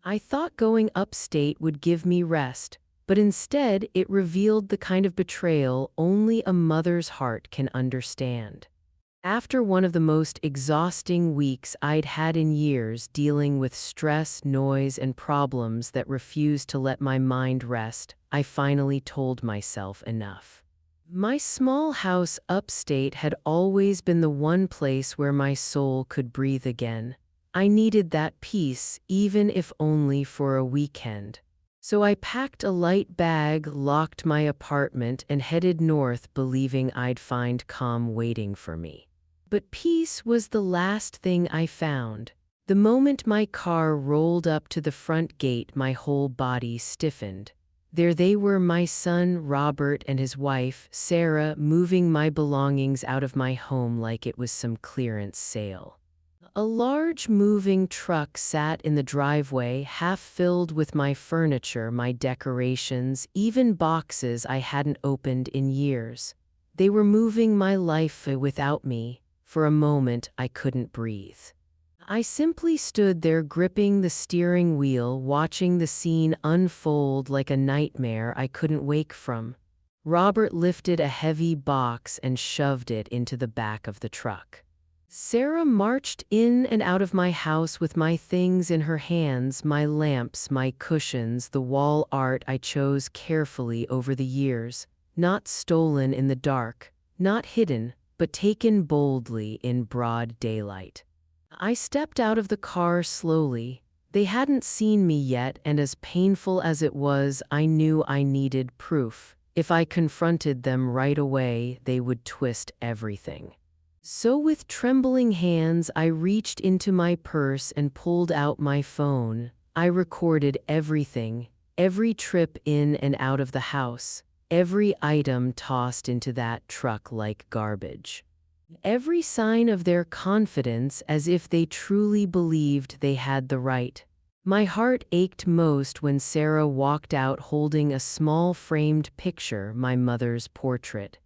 I thought going upstate would give me rest, but instead it revealed the kind of betrayal only a mother's heart can understand. After one of the most exhausting weeks I'd had in years dealing with stress, noise, and problems that refused to let my mind rest, I finally told myself enough. My small house upstate had always been the one place where my soul could breathe again. I needed that peace, even if only for a weekend. So I packed a light bag, locked my apartment, and headed north, believing I'd find calm waiting for me. But peace was the last thing I found. The moment my car rolled up to the front gate, my whole body stiffened. There they were, my son Robert and his wife, Sarah, moving my belongings out of my home like it was some clearance sale. A large moving truck sat in the driveway, half filled with my furniture, my decorations, even boxes I hadn't opened in years. They were moving my life without me. For a moment, I couldn't breathe. I simply stood there gripping the steering wheel, watching the scene unfold like a nightmare I couldn't wake from. Robert lifted a heavy box and shoved it into the back of the truck. Sarah marched in and out of my house with my things in her hands, my lamps, my cushions, the wall art I chose carefully over the years, not stolen in the dark, not hidden, but taken boldly in broad daylight. I stepped out of the car slowly. They hadn't seen me yet, and as painful as it was, I knew I needed proof. If I confronted them right away, they would twist everything. So with trembling hands, I reached into my purse and pulled out my phone. I recorded everything, every trip in and out of the house, every item tossed into that truck like garbage. Every sign of their confidence, as if they truly believed they had the right. My heart ached most when Sarah walked out holding a small framed picture, my mother's portrait.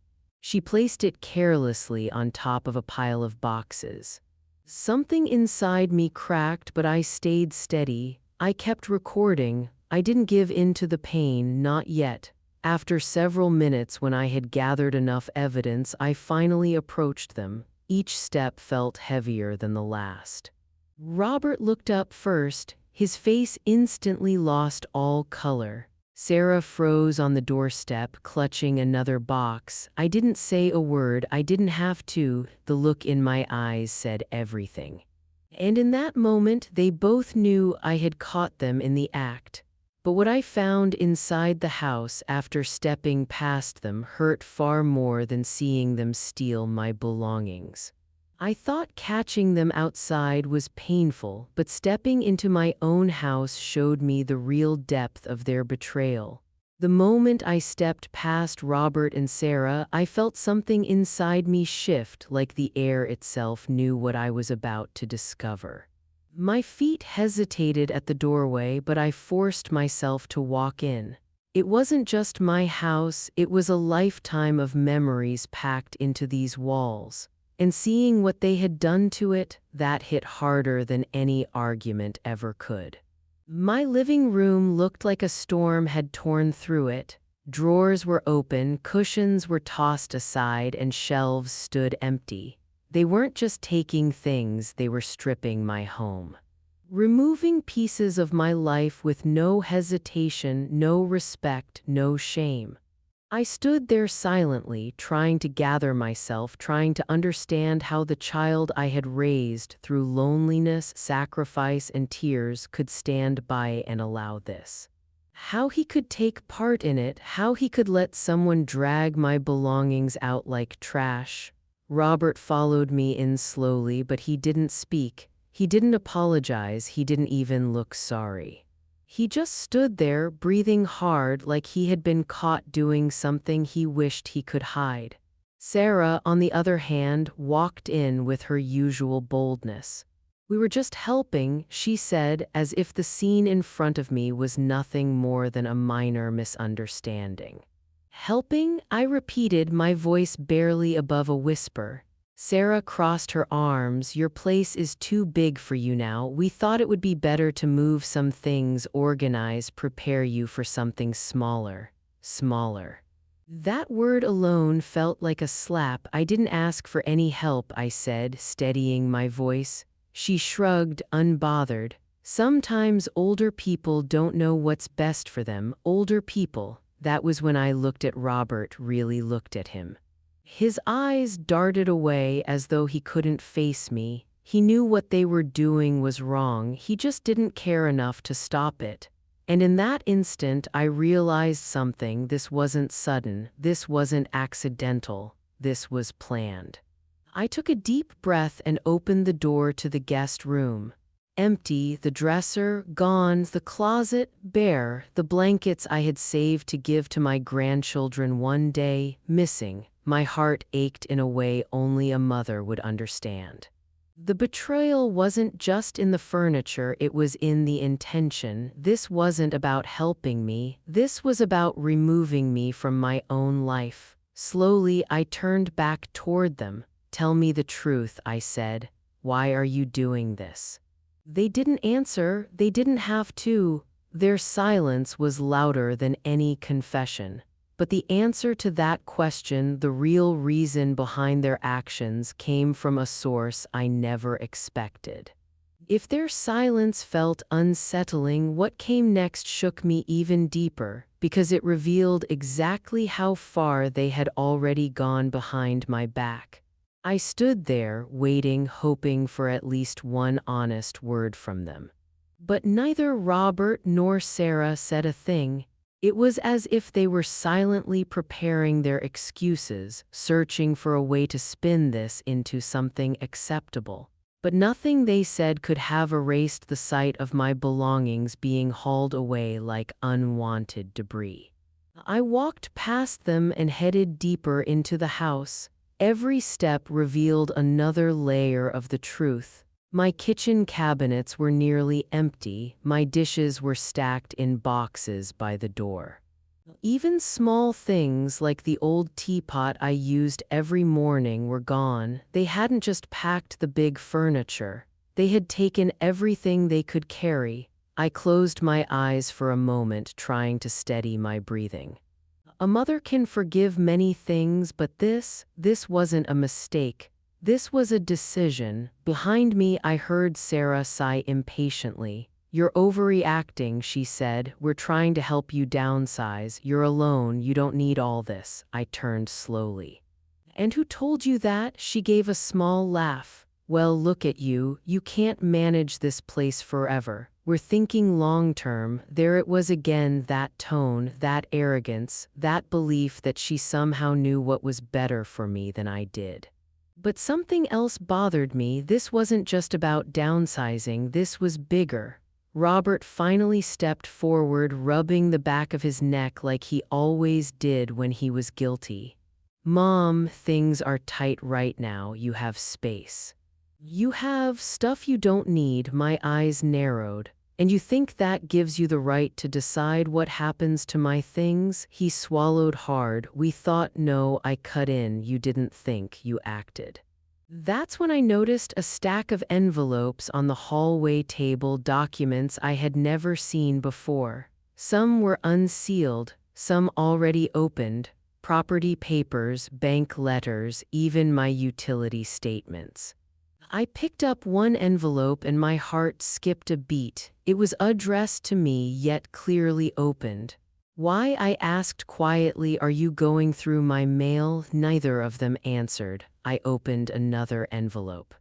She placed it carelessly on top of a pile of boxes. Something inside me cracked, but I stayed steady. I kept recording. I didn't give in to the pain, not yet. After several minutes, when I had gathered enough evidence, I finally approached them. Each step felt heavier than the last. Robert looked up first. His face instantly lost all color. Sarah froze on the doorstep, clutching another box. I didn't say a word. I didn't have to. The look in my eyes said everything. And in that moment, they both knew I had caught them in the act. But what I found inside the house after stepping past them hurt far more than seeing them steal my belongings. I thought catching them outside was painful, but stepping into my own house showed me the real depth of their betrayal. The moment I stepped past Robert and Sarah, I felt something inside me shift, like the air itself knew what I was about to discover. My feet hesitated at the doorway, but I forced myself to walk in. It wasn't just my house, it was a lifetime of memories packed into these walls. And seeing what they had done to it, that hit harder than any argument ever could. My living room looked like a storm had torn through it. Drawers were open, cushions were tossed aside, and shelves stood empty. They weren't just taking things, they were stripping my home. Removing pieces of my life with no hesitation, no respect, no shame. I stood there silently, trying to gather myself, trying to understand how the child I had raised through loneliness, sacrifice, and tears could stand by and allow this. How he could take part in it, how he could let someone drag my belongings out like trash. Robert followed me in slowly, but he didn't speak. He didn't apologize. He didn't even look sorry. He just stood there, breathing hard, like he had been caught doing something he wished he could hide. Sarah, on the other hand, walked in with her usual boldness. "We were just helping," she said, as if the scene in front of me was nothing more than a minor misunderstanding. "Helping?" I repeated, my voice barely above a whisper. Sarah crossed her arms. Your place is too big for you now. We thought it would be better to move some things, organize, prepare you for something smaller. Smaller. That word alone felt like a slap. I didn't ask for any help, I said, steadying my voice. She shrugged, unbothered. Sometimes older people don't know what's best for them. Older people. That was when I looked at Robert, really looked at him. His eyes darted away as though he couldn't face me. He knew what they were doing was wrong. He just didn't care enough to stop it. And in that instant, I realized something. This wasn't sudden. This wasn't accidental. This was planned. I took a deep breath and opened the door to the guest room. Empty, the dresser gone, the closet bare, the blankets I had saved to give to my grandchildren one day missing. My heart ached in a way only a mother would understand. The betrayal wasn't just in the furniture, it was in the intention. This wasn't about helping me, this was about removing me from my own life. Slowly, I turned back toward them. Tell me the truth, I said. Why are you doing this? They didn't answer, they didn't have to. Their silence was louder than any confession. But the answer to that question, the real reason behind their actions, came from a source I never expected. If their silence felt unsettling, what came next shook me even deeper, because it revealed exactly how far they had already gone behind my back. I stood there, waiting, hoping for at least one honest word from them. But neither Robert nor Sarah said a thing. It was as if they were silently preparing their excuses, searching for a way to spin this into something acceptable. But nothing they said could have erased the sight of my belongings being hauled away like unwanted debris. I walked past them and headed deeper into the house. Every step revealed another layer of the truth. My kitchen cabinets were nearly empty, my dishes were stacked in boxes by the door. Even small things like the old teapot I used every morning were gone. They hadn't just packed the big furniture, they had taken everything they could carry. I closed my eyes for a moment, trying to steady my breathing. A mother can forgive many things, but this wasn't a mistake. This was a decision. Behind me, I heard Sarah sigh impatiently. You're overreacting, she said. We're trying to help you downsize. You're alone. You don't need all this. I turned slowly. And who told you that? She gave a small laugh. Well, look at you. You can't manage this place forever. We're thinking long term. There it was again, that tone, that arrogance, that belief that she somehow knew what was better for me than I did. But something else bothered me. This wasn't just about downsizing, this was bigger. Robert finally stepped forward, rubbing the back of his neck like he always did when he was guilty. Mom, things are tight right now. You have space. You have stuff you don't need. My eyes narrowed. And you think that gives you the right to decide what happens to my things? He swallowed hard. We thought. No, I cut in. You didn't think, you acted. That's when I noticed a stack of envelopes on the hallway table, documents I had never seen before. Some were unsealed, some already opened, property papers, bank letters, even my utility statements. I picked up one envelope and my heart skipped a beat. It was addressed to me, yet clearly opened. Why, I asked quietly, are you going through my mail? Neither of them answered. I opened another envelope.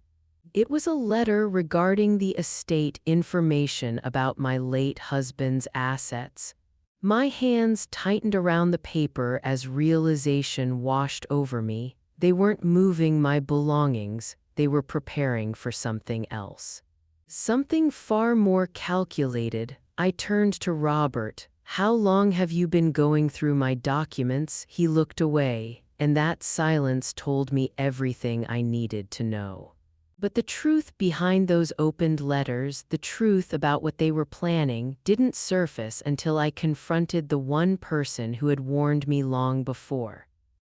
It was a letter regarding the estate, information about my late husband's assets. My hands tightened around the paper as realization washed over me. They weren't moving my belongings. They were preparing for something else. Something far more calculated. I turned to Robert. How long have you been going through my documents? He looked away, and that silence told me everything I needed to know. But the truth behind those opened letters, the truth about what they were planning, didn't surface until I confronted the one person who had warned me long before.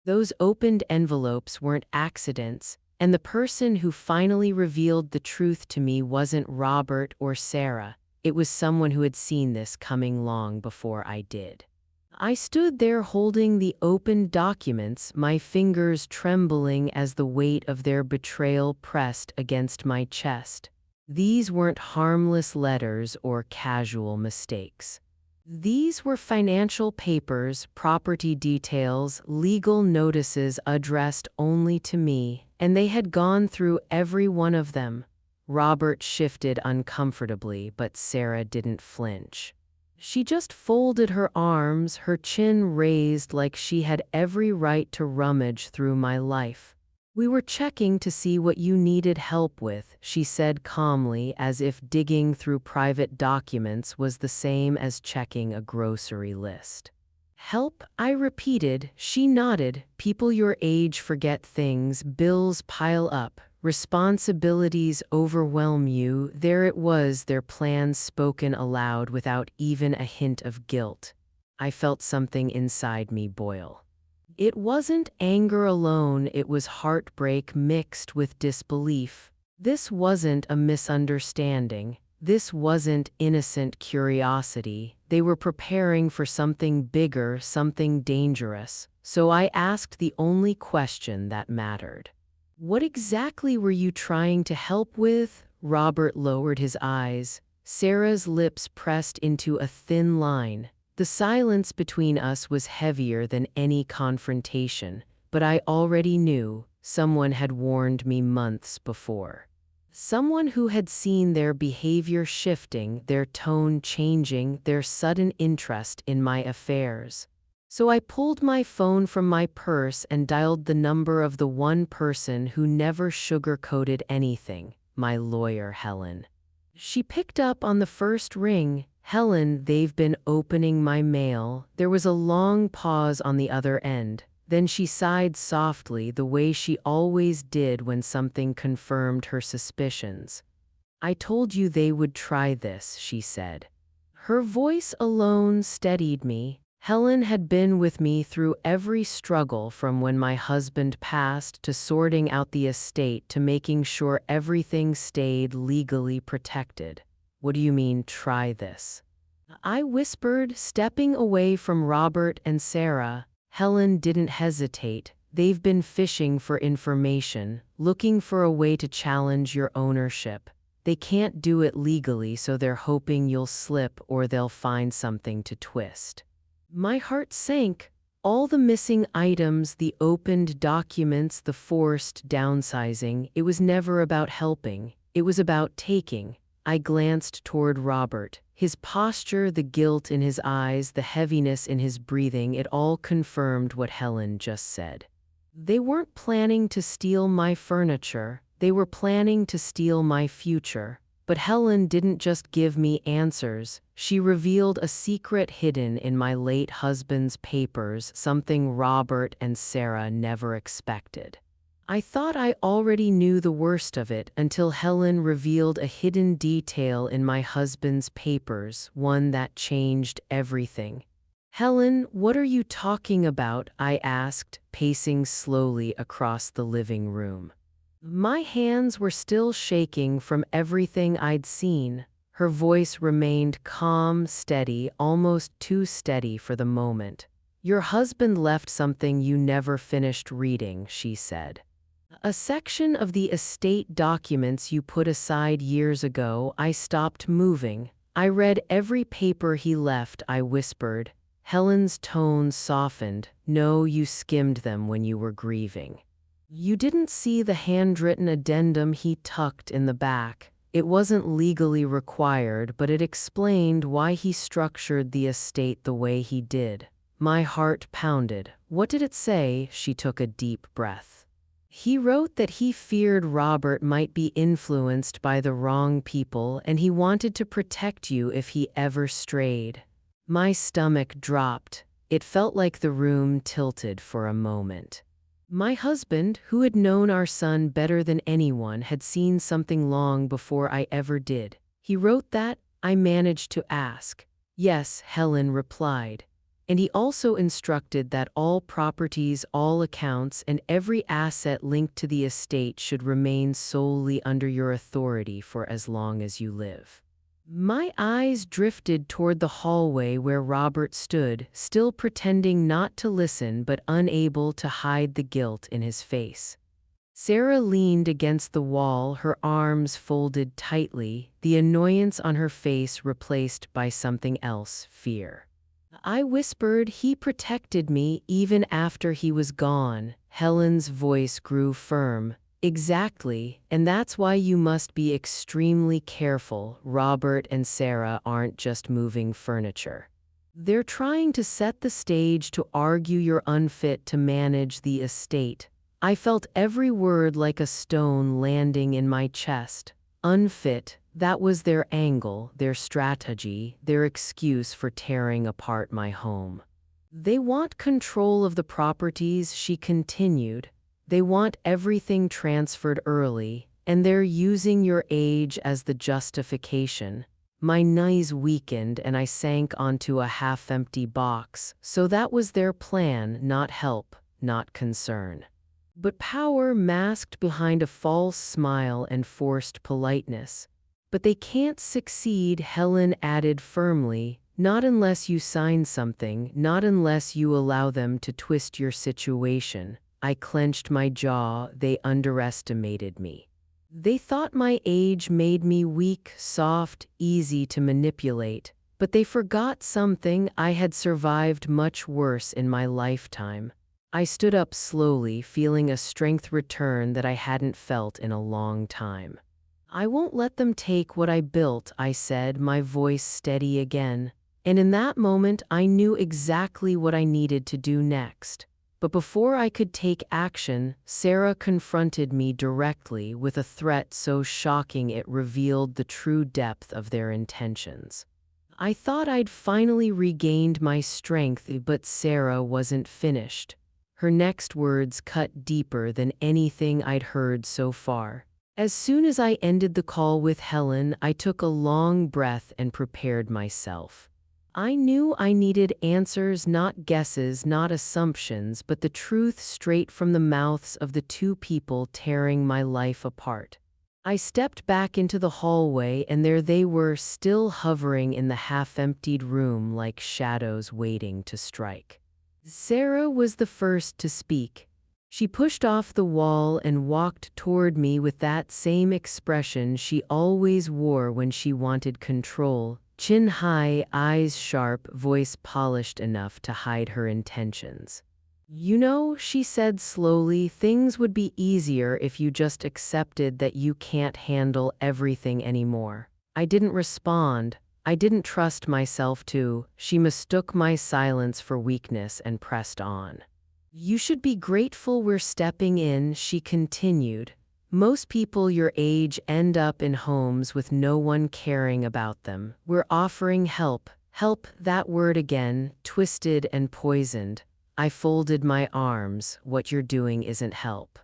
Those opened envelopes weren't accidents. And the person who finally revealed the truth to me wasn't Robert or Sarah. It was someone who had seen this coming long before I did. I stood there holding the opened documents, my fingers trembling as the weight of their betrayal pressed against my chest. These weren't harmless letters or casual mistakes. These were financial papers, property details, legal notices addressed only to me, and they had gone through every one of them. Robert shifted uncomfortably, but Sarah didn't flinch. She just folded her arms, her chin raised like she had every right to rummage through my life. "We were checking to see what you needed help with," she said calmly, as if digging through private documents was the same as checking a grocery list. "Help?" I repeated. She nodded. "People your age forget things, bills pile up, responsibilities overwhelm you." There it was, their plans spoken aloud without even a hint of guilt. I felt something inside me boil. It wasn't anger alone, it was heartbreak mixed with disbelief. This wasn't a misunderstanding. This wasn't innocent curiosity. They were preparing for something bigger, something dangerous. So I asked the only question that mattered. "What exactly were you trying to help with?" Robert lowered his eyes. Sarah's lips pressed into a thin line. The silence between us was heavier than any confrontation, but I already knew someone had warned me months before. Someone who had seen their behavior shifting, their tone changing, their sudden interest in my affairs. So I pulled my phone from my purse and dialed the number of the one person who never sugarcoated anything, my lawyer, Helen. She picked up on the first ring. "Helen, they've been opening my mail." There was a long pause on the other end. Then she sighed softly, the way she always did when something confirmed her suspicions. "I told you they would try this," she said. Her voice alone steadied me. Helen had been with me through every struggle, from when my husband passed to sorting out the estate to making sure everything stayed legally protected. "What do you mean, try this?" I whispered, stepping away from Robert and Sarah. Helen didn't hesitate. "They've been fishing for information, looking for a way to challenge your ownership. They can't do it legally, so they're hoping you'll slip or they'll find something to twist." My heart sank. All the missing items, the opened documents, the forced downsizing, it was never about helping. It was about taking. I glanced toward Robert. His posture, the guilt in his eyes, the heaviness in his breathing, it all confirmed what Helen just said. They weren't planning to steal my furniture. They were planning to steal my future. But Helen didn't just give me answers. She revealed a secret hidden in my late husband's papers, something Robert and Sarah never expected. I thought I already knew the worst of it until Helen revealed a hidden detail in my husband's papers, one that changed everything. "Helen, what are you talking about?" I asked, pacing slowly across the living room. My hands were still shaking from everything I'd seen. Her voice remained calm, steady, almost too steady for the moment. "Your husband left something you never finished reading," she said. "A section of the estate documents you put aside years ago." I stopped moving. "I read every paper he left," I whispered. Helen's tone softened. "No, you skimmed them when you were grieving. You didn't see the handwritten addendum he tucked in the back. It wasn't legally required, but it explained why he structured the estate the way he did." My heart pounded. "What did it say?" She took a deep breath. "He wrote that he feared Robert might be influenced by the wrong people and he wanted to protect you if he ever strayed." My stomach dropped. It felt like the room tilted for a moment. My husband, who had known our son better than anyone, had seen something long before I ever did. "He wrote that?" I managed to ask. "Yes," Helen replied. And he also instructed that all properties, all accounts, and every asset linked to the estate should remain solely under your authority for as long as you live. My eyes drifted toward the hallway where Robert stood, still pretending not to listen but unable to hide the guilt in his face. Sarah leaned against the wall, her arms folded tightly, the annoyance on her face replaced by something else, fear. I whispered, "He protected me even after he was gone." Helen's voice grew firm. "Exactly, and that's why you must be extremely careful. Robert and Sarah aren't just moving furniture. They're trying to set the stage to argue you're unfit to manage the estate." I felt every word like a stone landing in my chest. Unfit, that was their angle, their strategy, their excuse for tearing apart my home. "They want control of the properties," she continued. "They want everything transferred early, and they're using your age as the justification." My knees weakened and I sank onto a half-empty box. So that was their plan, not help, not concern. But power masked behind a false smile and forced politeness. "But they can't succeed," Helen added firmly, "not unless you sign something, not unless you allow them to twist your situation." I clenched my jaw. They underestimated me. They thought my age made me weak, soft, easy to manipulate. But they forgot something: I had survived much worse in my lifetime. I stood up slowly, feeling a strength return that I hadn't felt in a long time. "I won't let them take what I built," I said, my voice steady again. And in that moment, I knew exactly what I needed to do next. But before I could take action, Sarah confronted me directly with a threat so shocking it revealed the true depth of their intentions. I thought I'd finally regained my strength, but Sarah wasn't finished. Her next words cut deeper than anything I'd heard so far. As soon as I ended the call with Helen, I took a long breath and prepared myself. I knew I needed answers, not guesses, not assumptions, but the truth straight from the mouths of the two people tearing my life apart. I stepped back into the hallway, and there they were, still hovering in the half-emptied room like shadows waiting to strike. Sarah was the first to speak. She pushed off the wall and walked toward me with that same expression she always wore when she wanted control. Chin high, eyes sharp, voice polished enough to hide her intentions. "You know," she said slowly, "things would be easier if you just accepted that you can't handle everything anymore." I didn't respond. I didn't trust myself to. She mistook my silence for weakness and pressed on. "You should be grateful we're stepping in," she continued. "Most people your age end up in homes with no one caring about them. We're offering help." Help, that word again, twisted and poisoned. I folded my arms. "What you're doing isn't help."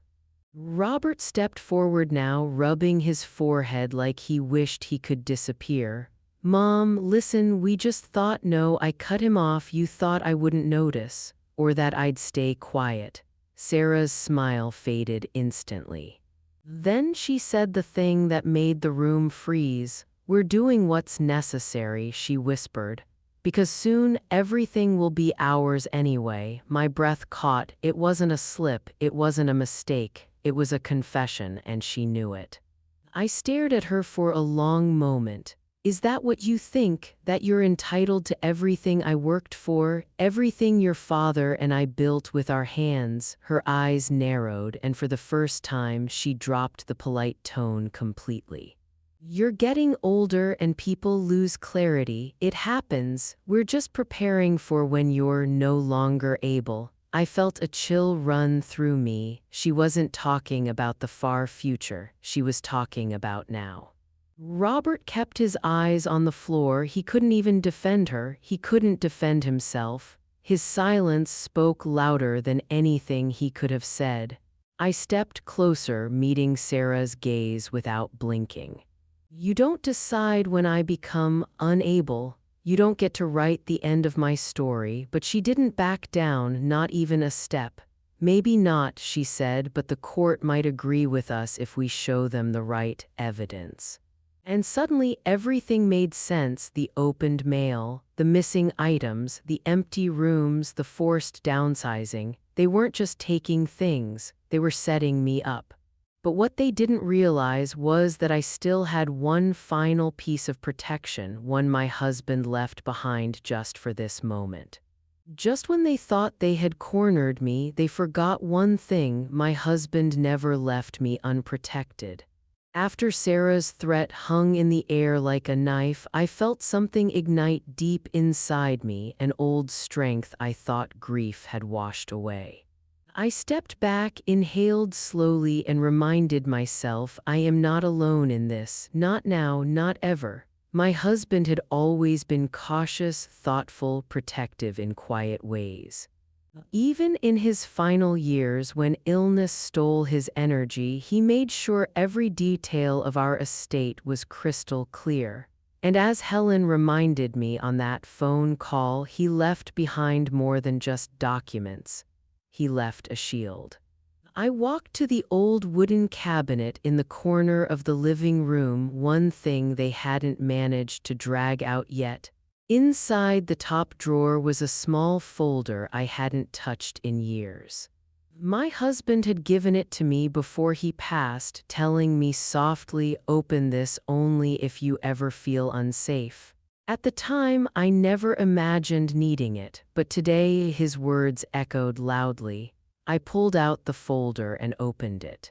Robert stepped forward now, rubbing his forehead like he wished he could disappear. "Mom, listen, we just thought." "No," I cut him off. "You thought I wouldn't notice, or that I'd stay quiet." Sarah's smile faded instantly. Then she said the thing that made the room freeze. "We're doing what's necessary," she whispered. "Because soon everything will be ours anyway." My breath caught. It wasn't a slip, it wasn't a mistake, it was a confession, and she knew it. I stared at her for a long moment. "Is that what you think, that you're entitled to everything I worked for, everything your father and I built with our hands?" Her eyes narrowed, and for the first time she dropped the polite tone completely. "You're getting older and people lose clarity. It happens. We're just preparing for when you're no longer able." I felt a chill run through me. She wasn't talking about the far future, she was talking about now. Robert kept his eyes on the floor. He couldn't even defend her. He couldn't defend himself. His silence spoke louder than anything he could have said. I stepped closer, meeting Sarah's gaze without blinking. "You don't decide when I become unable. You don't get to write the end of my story, but she didn't back down, not even a step. Maybe not, she said, but the court might agree with us if we show them the right evidence. And suddenly everything made sense: the opened mail, the missing items, the empty rooms, the forced downsizing. They weren't just taking things, they were setting me up. But what they didn't realize was that I still had one final piece of protection, one my husband left behind just for this moment. Just when they thought they had cornered me, they forgot one thing: my husband never left me unprotected. After Sarah's threat hung in the air like a knife, I felt something ignite deep inside me, an old strength I thought grief had washed away. I stepped back, inhaled slowly, and reminded myself, I am not alone in this, not now, not ever. My husband had always been cautious, thoughtful, protective in quiet ways. Even in his final years, when illness stole his energy, he made sure every detail of our estate was crystal clear. And as Helen reminded me on that phone call, he left behind more than just documents. He left a shield. I walked to the old wooden cabinet in the corner of the living room, one thing they hadn't managed to drag out yet. Inside the top drawer was a small folder I hadn't touched in years. My husband had given it to me before he passed, telling me softly, open this only if you ever feel unsafe. At the time, I never imagined needing it, but today his words echoed loudly. I pulled out the folder and opened it.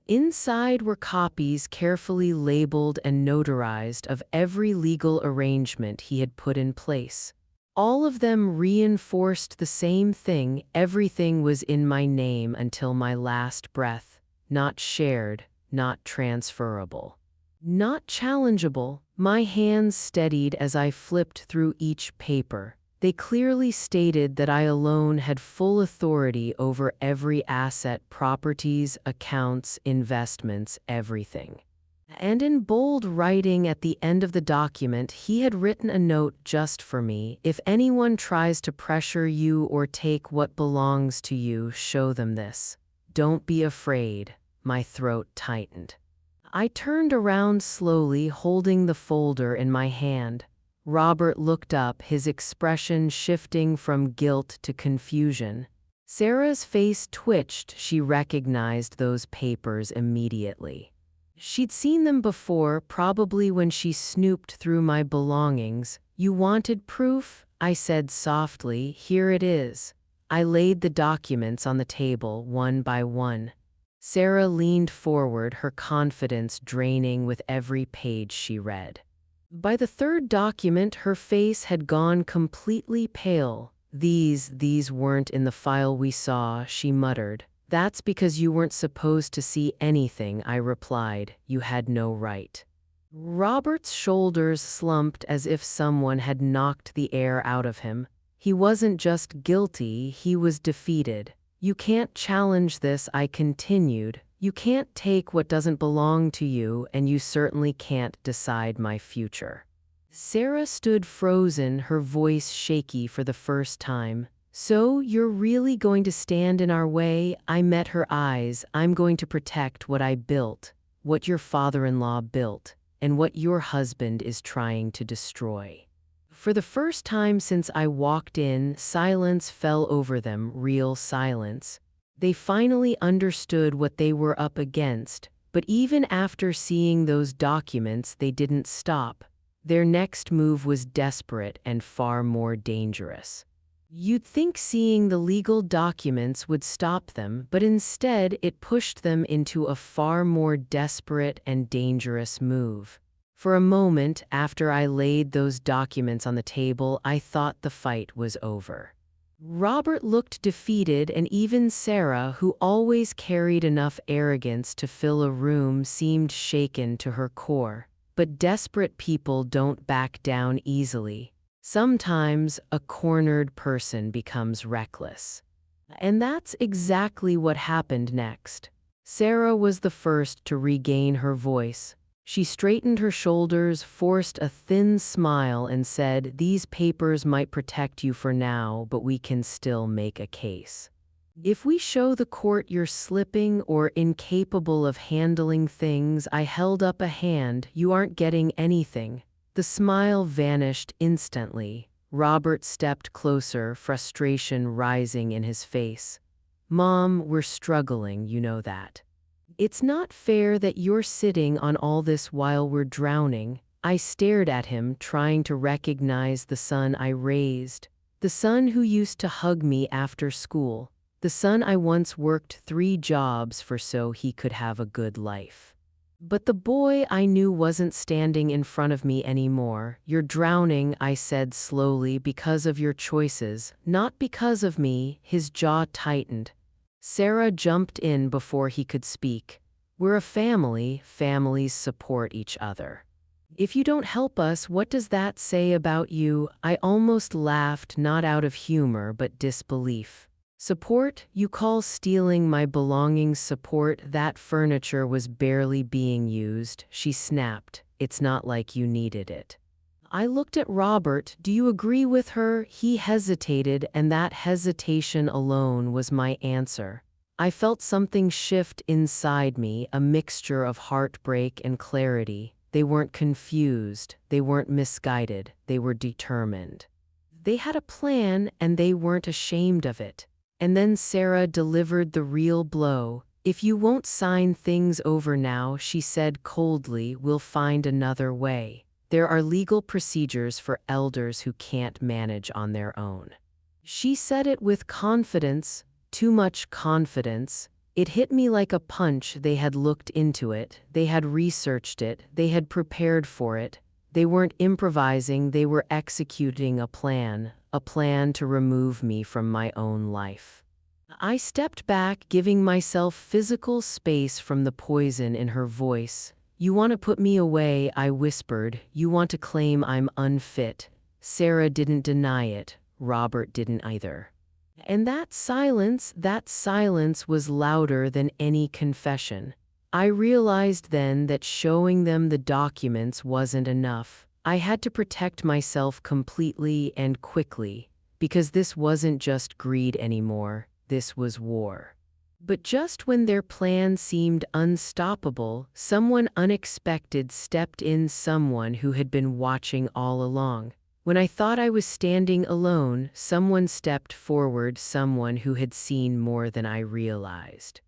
Inside were copies carefully labeled and notarized of every legal arrangement he had put in place. All of them reinforced the same thing: everything was in my name until my last breath, not shared, not transferable, not challengeable. My hands steadied as I flipped through each paper. They clearly stated that I alone had full authority over every asset, properties, accounts, investments, everything. And in bold writing at the end of the document, he had written a note just for me: if anyone tries to pressure you or take what belongs to you, show them this. Don't be afraid. My throat tightened. I turned around slowly, holding the folder in my hand. Robert looked up, his expression shifting from guilt to confusion. Sarah's face twitched. She recognized those papers immediately. She'd seen them before, probably when she snooped through my belongings. You wanted proof? I said softly. Here it is. I laid the documents on the table, one by one. Sarah leaned forward, her confidence draining with every page she read. By the third document, her face had gone completely pale. These weren't in the file we saw, she muttered. That's because you weren't supposed to see anything, I replied. You had no right. Robert's shoulders slumped as if someone had knocked the air out of him. He wasn't just guilty, he was defeated. You can't challenge this, I continued. You can't take what doesn't belong to you, and you certainly can't decide my future. Sarah stood frozen, her voice shaky for the first time. So you're really going to stand in our way? I met her eyes. I'm going to protect what I built, what your father-in-law built, and what your husband is trying to destroy. For the first time since I walked in, silence fell over them, real silence. They finally understood what they were up against, but even after seeing those documents, they didn't stop. Their next move was desperate and far more dangerous. You'd think seeing the legal documents would stop them, but instead it pushed them into a far more desperate and dangerous move. For a moment after I laid those documents on the table, I thought the fight was over. Robert looked defeated, and even Sarah, who always carried enough arrogance to fill a room, seemed shaken to her core. But desperate people don't back down easily. Sometimes a cornered person becomes reckless. And that's exactly what happened next. Sarah was the first to regain her voice. She straightened her shoulders, forced a thin smile, and said, "These papers might protect you for now, but we can still make a case. If we show the court you're slipping or incapable of handling things," I held up a hand, "you aren't getting anything." The smile vanished instantly. Robert stepped closer, frustration rising in his face. "Mom, we're struggling, you know that. It's not fair that you're sitting on all this while we're drowning." I stared at him, trying to recognize the son I raised. The son who used to hug me after school. The son I once worked 3 jobs for so he could have a good life. But the boy I knew wasn't standing in front of me anymore. "You're drowning," I said slowly, "because of your choices, not because of me." His jaw tightened. Sarah jumped in before he could speak. "We're a family. Families support each other. If you don't help us, what does that say about you?" I almost laughed, not out of humor but disbelief. "Support? You call stealing my belongings support? That furniture was barely being used," she snapped. "It's not like you needed it." I looked at Robert. "Do you agree with her?" He hesitated, and that hesitation alone was my answer. I felt something shift inside me, a mixture of heartbreak and clarity. They weren't confused, they weren't misguided, they were determined. They had a plan, and they weren't ashamed of it. And then Sarah delivered the real blow. "If you won't sign things over now," she said coldly, "we'll find another way. There are legal procedures for elders who can't manage on their own." She said it with confidence, too much confidence. It hit me like a punch. They had looked into it, they had researched it, they had prepared for it. They weren't improvising, they were executing a plan to remove me from my own life. I stepped back, giving myself physical space from the poison in her voice. "You want to put me away," I whispered. "You want to claim I'm unfit." Sarah didn't deny it. Robert didn't either. And that silence was louder than any confession. I realized then that showing them the documents wasn't enough. I had to protect myself completely and quickly, because this wasn't just greed anymore, this was war. But just when their plan seemed unstoppable, someone unexpected stepped in, someone who had been watching all along. When I thought I was standing alone, someone stepped forward, someone who had seen more than I realized.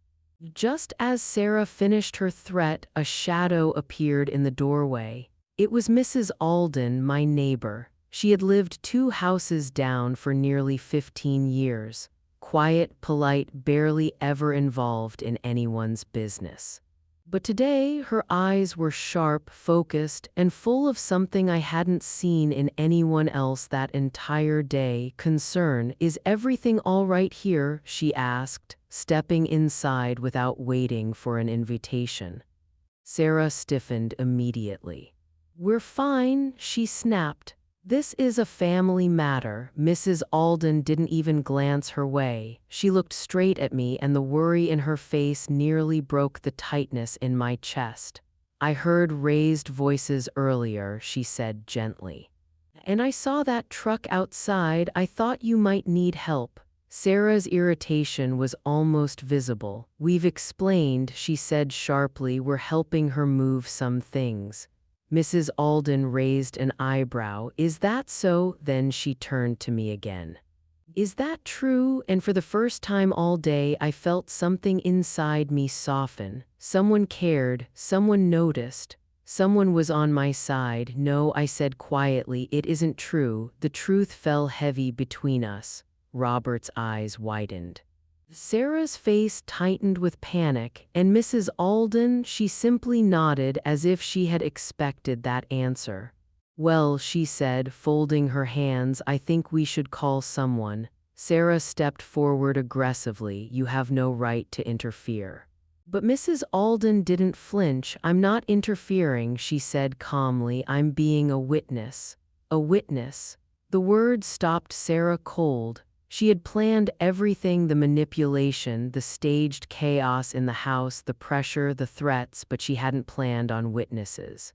Just as Sarah finished her threat, a shadow appeared in the doorway. It was Mrs. Alden, my neighbor. She had lived 2 houses down for nearly 15 years. Quiet, polite, barely ever involved in anyone's business. But today, her eyes were sharp, focused, and full of something I hadn't seen in anyone else that entire day. "Concern, is everything all right here?" she asked, stepping inside without waiting for an invitation. Sarah stiffened immediately. "We're fine," she snapped. "This is a family matter." Mrs. Alden didn't even glance her way. She looked straight at me, and the worry in her face nearly broke the tightness in my chest. "I heard raised voices earlier," she said gently. "And I saw that truck outside. I thought you might need help." Sarah's irritation was almost visible. "We've explained," she said sharply. "We're helping her move some things." Mrs. Alden raised an eyebrow. "Is that so?" Then she turned to me again. "Is that true?" And for the first time all day, I felt something inside me soften. Someone cared, someone noticed, someone was on my side. "No," I said quietly, "it isn't true." The truth fell heavy between us. Robert's eyes widened. Sarah's face tightened with panic, and Mrs. Alden, she simply nodded as if she had expected that answer. "Well," she said, folding her hands, "I think we should call someone." Sarah stepped forward aggressively. "You have no right to interfere." But Mrs. Alden didn't flinch. "I'm not interfering," she said calmly. "I'm being a witness." A witness. The word stopped Sarah cold. She had planned everything, the manipulation, the staged chaos in the house, the pressure, the threats, but she hadn't planned on witnesses.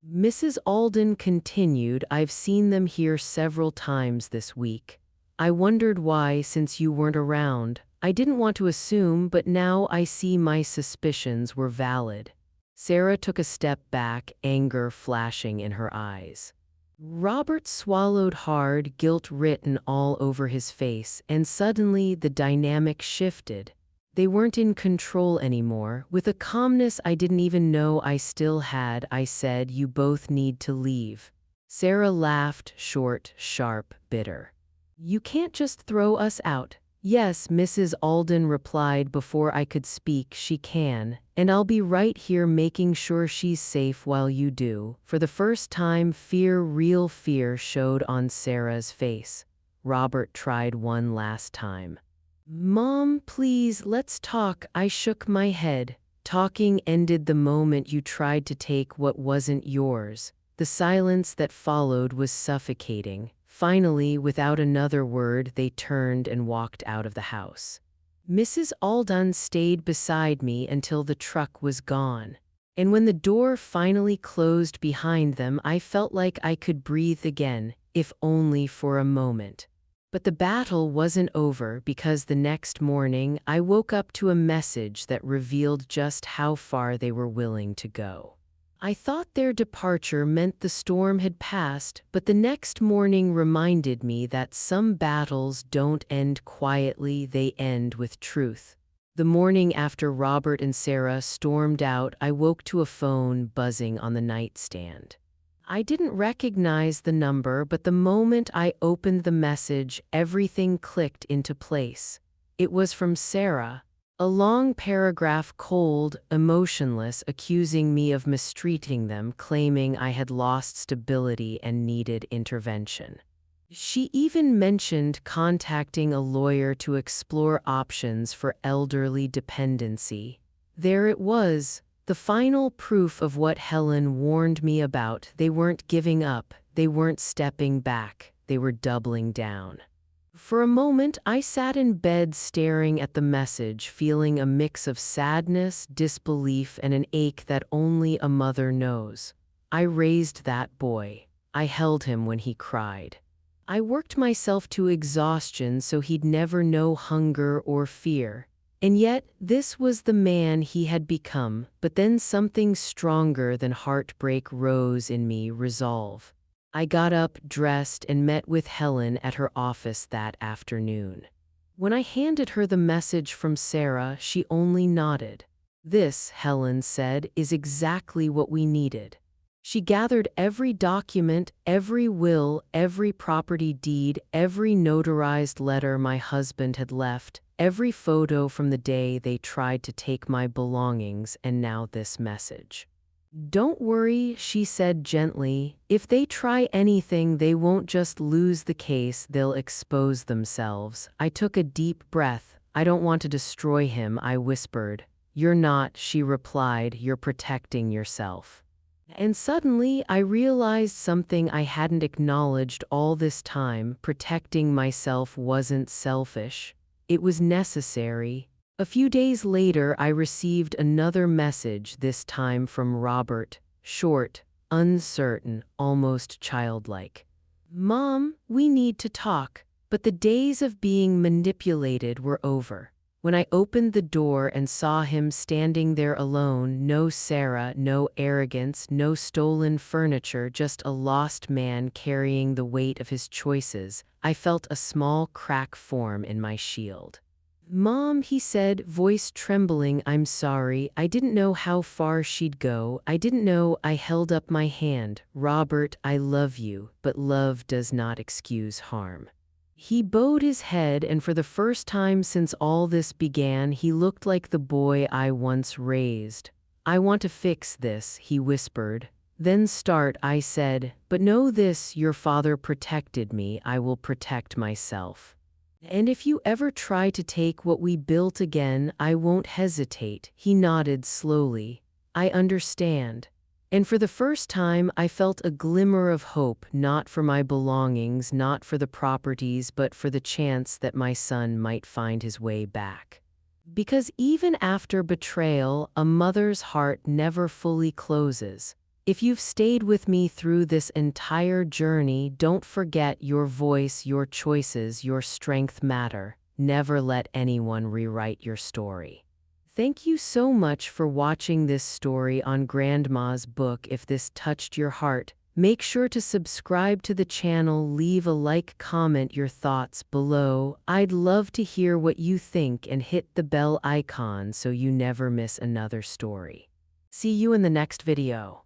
Mrs. Alden continued, "I've seen them here several times this week. I wondered why, since you weren't around. I didn't want to assume, but now I see my suspicions were valid." Sarah took a step back, anger flashing in her eyes. Robert swallowed hard, guilt written all over his face, and suddenly the dynamic shifted. They weren't in control anymore. With a calmness I didn't even know I still had, I said, "You both need to leave." Sarah laughed, short, sharp, bitter. "You can't just throw us out." "Yes," Mrs. Alden replied before I could speak, "she can, and I'll be right here making sure she's safe while you do." For the first time, fear, real fear, showed on Sarah's face. Robert tried one last time. "Mom, please, let's talk." I shook my head. "Talking ended the moment you tried to take what wasn't yours." The silence that followed was suffocating. Finally, without another word, they turned and walked out of the house. Mrs. Alden stayed beside me until the truck was gone. And when the door finally closed behind them, I felt like I could breathe again, if only for a moment. But the battle wasn't over, because the next morning I woke up to a message that revealed just how far they were willing to go. I thought their departure meant the storm had passed, but the next morning reminded me that some battles don't end quietly, they end with truth. The morning after Robert and Sarah stormed out, I woke to a phone buzzing on the nightstand. I didn't recognize the number, but the moment I opened the message, everything clicked into place. It was from Sarah. A long paragraph, cold, emotionless, accusing me of mistreating them, claiming I had lost stability and needed intervention. She even mentioned contacting a lawyer to explore options for elderly dependency. There it was, the final proof of what Helen warned me about. They weren't giving up, they weren't stepping back, they were doubling down. For a moment, I sat in bed staring at the message, feeling a mix of sadness, disbelief, and an ache that only a mother knows. I raised that boy. I held him when he cried. I worked myself to exhaustion so he'd never know hunger or fear. And yet, this was the man he had become. But then something stronger than heartbreak rose in me, resolve. I got up, dressed, and met with Helen at her office that afternoon. When I handed her the message from Sarah, she only nodded. "This," Helen said, "is exactly what we needed." She gathered every document, every will, every property deed, every notarized letter my husband had left, every photo from the day they tried to take my belongings, and now this message. "Don't worry," she said gently. "If they try anything, they won't just lose the case, they'll expose themselves." I took a deep breath. "I don't want to destroy him," I whispered. "You're not," she replied. "You're protecting yourself." And suddenly I realized something I hadn't acknowledged all this time. Protecting myself wasn't selfish. It was necessary. A few days later, I received another message, this time from Robert, short, uncertain, almost childlike. "Mom, we need to talk." But the days of being manipulated were over. When I opened the door and saw him standing there alone, no Sarah, no arrogance, no stolen furniture, just a lost man carrying the weight of his choices, I felt a small crack form in my shield. "Mom," he said, voice trembling, "I'm sorry. I didn't know how far she'd go. I didn't know." I held up my hand. "Robert, I love you, but love does not excuse harm." He bowed his head, and for the first time since all this began, he looked like the boy I once raised. "I want to fix this," he whispered. "Then start," I said. "But know this, your father protected me. I will protect myself. And if you ever try to take what we built again, I won't hesitate." He nodded slowly. "I understand." And for the first time, I felt a glimmer of hope, not for my belongings, not for the properties, but for the chance that my son might find his way back. Because even after betrayal, a mother's heart never fully closes. If you've stayed with me through this entire journey, don't forget your voice, your choices, your strength matter. Never let anyone rewrite your story. Thank you so much for watching this story on Grandma's book. If this touched your heart, make sure to subscribe to the channel, leave a like, comment your thoughts below. I'd love to hear what you think, and hit the bell icon so you never miss another story. See you in the next video.